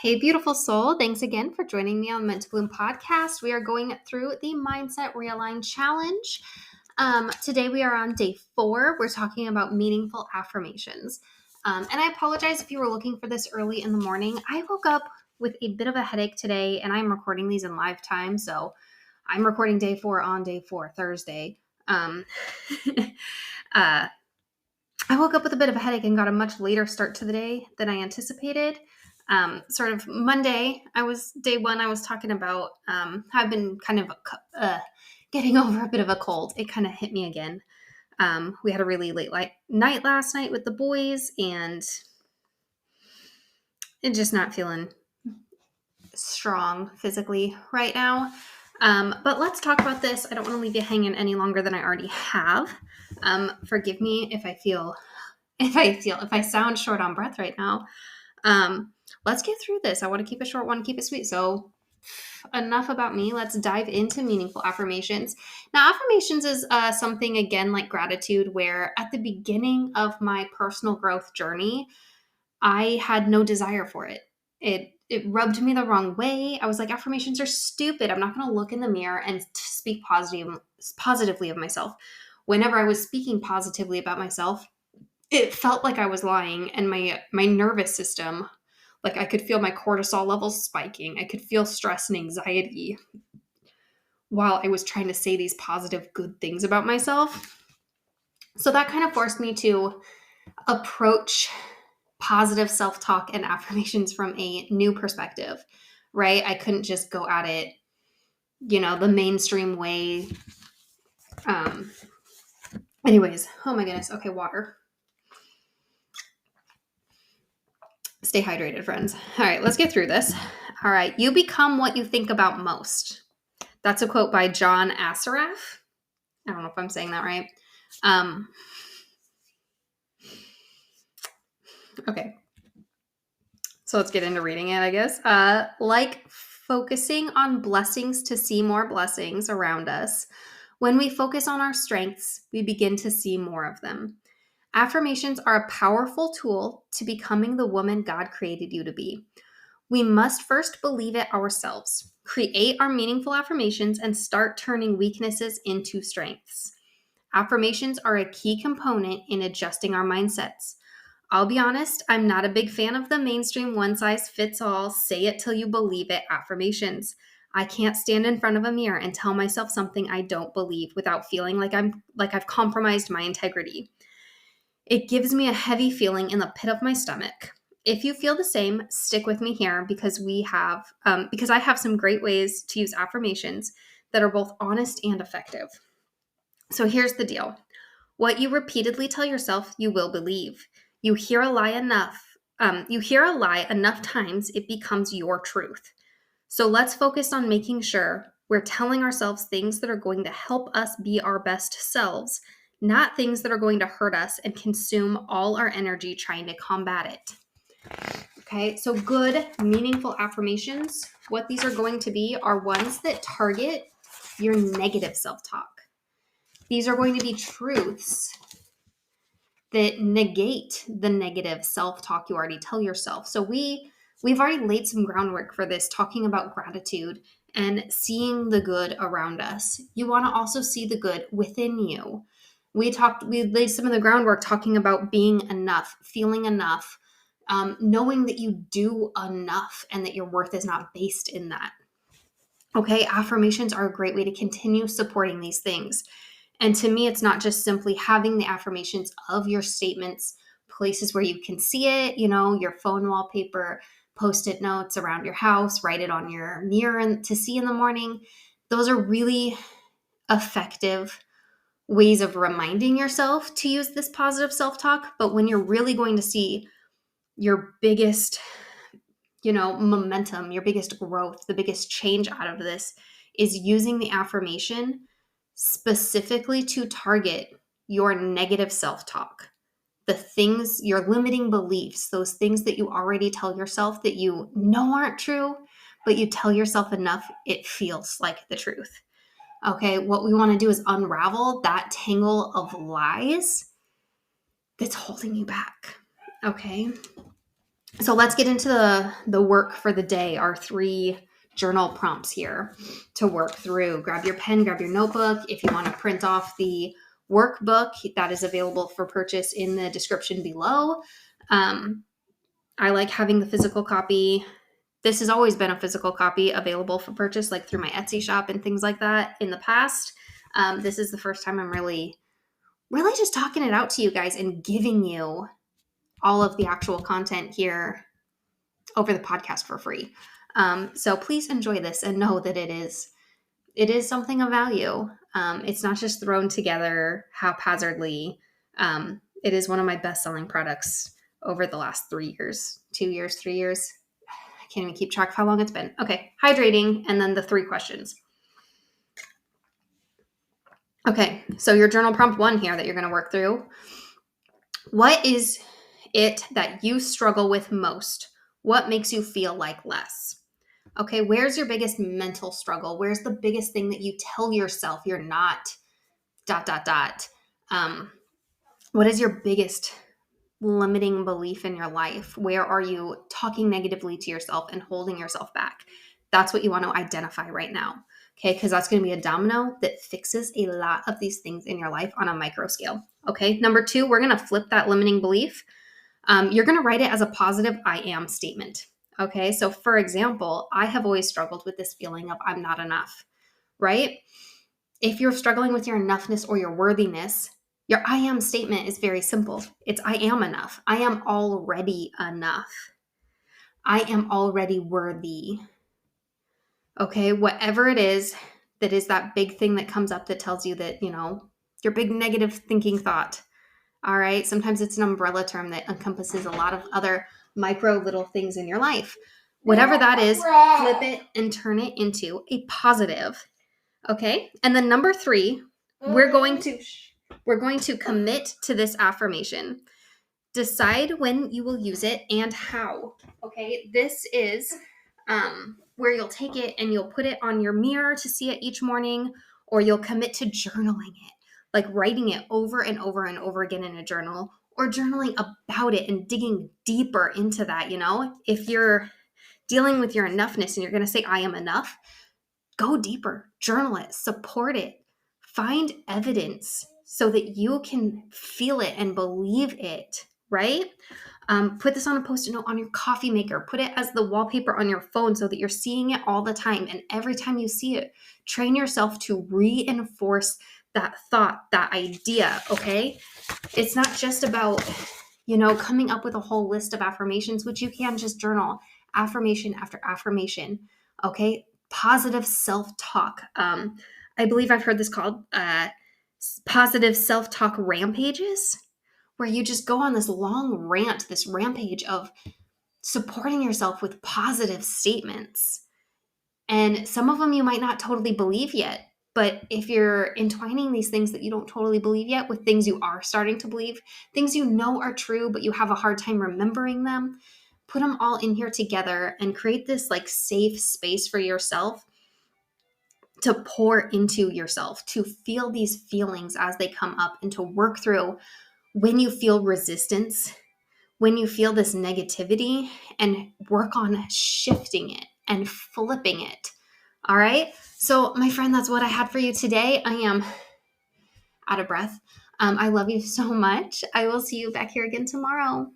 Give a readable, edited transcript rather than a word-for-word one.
Hey, beautiful soul. Thanks again for joining me on Meant to Bloom podcast. We are going through the Mindset Realign Challenge. Today we are on day 4. We're talking about meaningful affirmations. And I apologize if you were looking for this early in the morning. I woke up with a bit of a headache today, and I'm recording these in live time. So I'm recording day 4 on day 4, Thursday. uh, I woke up with a bit of a headache and got a much later start to the day than I anticipated. Sort of Monday, day 1, I was talking about how I've been kind of getting over a bit of a cold. It kind of hit me again. We had a really late night last night with the boys, and it's just not feeling strong physically right now. But let's talk about this. I don't want to leave you hanging any longer than I already have. Forgive me if I sound short on breath right now. Let's get through this. I want to keep it short, want to keep it sweet. So enough about me. Let's dive into meaningful affirmations. Now, affirmations is something, again, like gratitude, where at the beginning of my personal growth journey, I had no desire for it. It rubbed me the wrong way. I was like, affirmations are stupid. I'm not going to look in the mirror and speak positively of myself. Whenever I was speaking positively about myself, it felt like I was lying, and my nervous system, like I could feel my cortisol levels spiking. I could feel stress and anxiety while I was trying to say these positive, good things about myself. So that kind of forced me to approach positive self-talk and affirmations from a new perspective, right? I couldn't just go at it, the mainstream way. Um, Anyways, oh my goodness. Okay, water. Stay hydrated, friends. All right, let's get through this. All right, you become what you think about most. That's a quote by John Assaraf. I don't know if I'm saying that right. Okay, so let's get into reading it, I guess. Like focusing on blessings to see more blessings around us. When we focus on our strengths, we begin to see more of them. Affirmations are a powerful tool to becoming the woman God created you to be. We must first believe it ourselves, create our meaningful affirmations, and start turning weaknesses into strengths. Affirmations are a key component in adjusting our mindsets. I'll be honest, I'm not a big fan of the mainstream one size fits all, say it till you believe it affirmations. I can't stand in front of a mirror and tell myself something I don't believe without feeling like I've compromised my integrity. It gives me a heavy feeling in the pit of my stomach. If you feel the same, stick with me here because I have some great ways to use affirmations that are both honest and effective. So here's the deal. What you repeatedly tell yourself, you will believe. You hear a lie enough times, it becomes your truth. So let's focus on making sure we're telling ourselves things that are going to help us be our best selves, not things that are going to hurt us and consume all our energy trying to combat it. Okay, so good, meaningful affirmations, what these are going to be are ones that target your negative self-talk. These are going to be truths that negate the negative self-talk you already tell yourself. So we've already laid some groundwork for this, talking about gratitude and seeing the good around us. You want to also see the good within you. We laid some of the groundwork talking about being enough, feeling enough, knowing that you do enough and that your worth is not based in that. Okay, affirmations are a great way to continue supporting these things. And to me, it's not just simply having the affirmations of your statements, places where you can see it, your phone wallpaper, post-it notes around your house, write it on your mirror to see in the morning. Those are really effective ways of reminding yourself to use this positive self-talk. But when you're really going to see your biggest, momentum, your biggest growth, the biggest change out of this is using the affirmation specifically to target your negative self-talk, the things, your limiting beliefs, those things that you already tell yourself that you know aren't true, but you tell yourself enough, it feels like the truth. Okay, what we want to do is unravel that tangle of lies that's holding you back. Okay, So let's get into the work for the day, our 3 journal prompts here to work through. Grab your pen, grab your notebook. If you want to print off the workbook, that is available for purchase in the description below. I like having the physical copy. This has always been a physical copy available for purchase, like through my Etsy shop and things like that in the past. This is the first time I'm really just talking it out to you guys and giving you all of the actual content here over the podcast for free. So please enjoy this and know that it is something of value. It's not just thrown together haphazardly. It is one of my best-selling products over the last 3 years, 2 years, 3 years. I can't even keep track of how long it's been. Okay, hydrating, and then the 3 questions. Okay, so your journal prompt 1 here that you're going to work through. What is it that you struggle with most? What makes you feel like less? Okay, where's your biggest mental struggle? Where's the biggest thing that you tell yourself you're not ... What is your biggest limiting belief in your life? Where are you talking negatively to yourself and holding yourself back? That's what you want to identify right now. Okay, because that's going to be a domino that fixes a lot of these things in your life on a micro scale. Okay, number 2, we're going to flip that limiting belief. You're going to write it as a positive I am statement. Okay, so for example, I have always struggled with this feeling of I'm not enough, right? If you're struggling with your enoughness or your worthiness, your I am statement is very simple. It's I am enough. I am already enough. I am already worthy. Okay, whatever it is that big thing that comes up that tells you that, your big negative thinking thought. All right, sometimes it's an umbrella term that encompasses a lot of other micro little things in your life. Whatever that is, flip it and turn it into a positive. Okay, and then number 3, we're going to commit to this affirmation. Decide when you will use it and how. Okay, this is where you'll take it and you'll put it on your mirror to see it each morning, or you'll commit to journaling it, like writing it over and over and over again in a journal, or journaling about it and digging deeper into that. If you're dealing with your enoughness and you're going to say, I am enough, go deeper, journal it, support it, find evidence so that you can feel it and believe it, right? Put this on a Post-it note on your coffee maker. Put it as the wallpaper on your phone so that you're seeing it all the time. And every time you see it, train yourself to reinforce that thought, that idea, okay? It's not just about, coming up with a whole list of affirmations, which you can just journal affirmation after affirmation, okay? Positive self-talk. I believe I've heard this called positive self-talk rampages, where you just go on this long rant, this rampage of supporting yourself with positive statements. And some of them you might not totally believe yet, but if you're entwining these things that you don't totally believe yet with things you are starting to believe, things you know are true, but you have a hard time remembering them, put them all in here together and create this like safe space for yourself to pour into yourself, to feel these feelings as they come up and to work through when you feel resistance, when you feel this negativity, and work on shifting it and flipping it. All right. So, my friend, that's what I had for you today. I am out of breath. I love you so much. I will see you back here again tomorrow.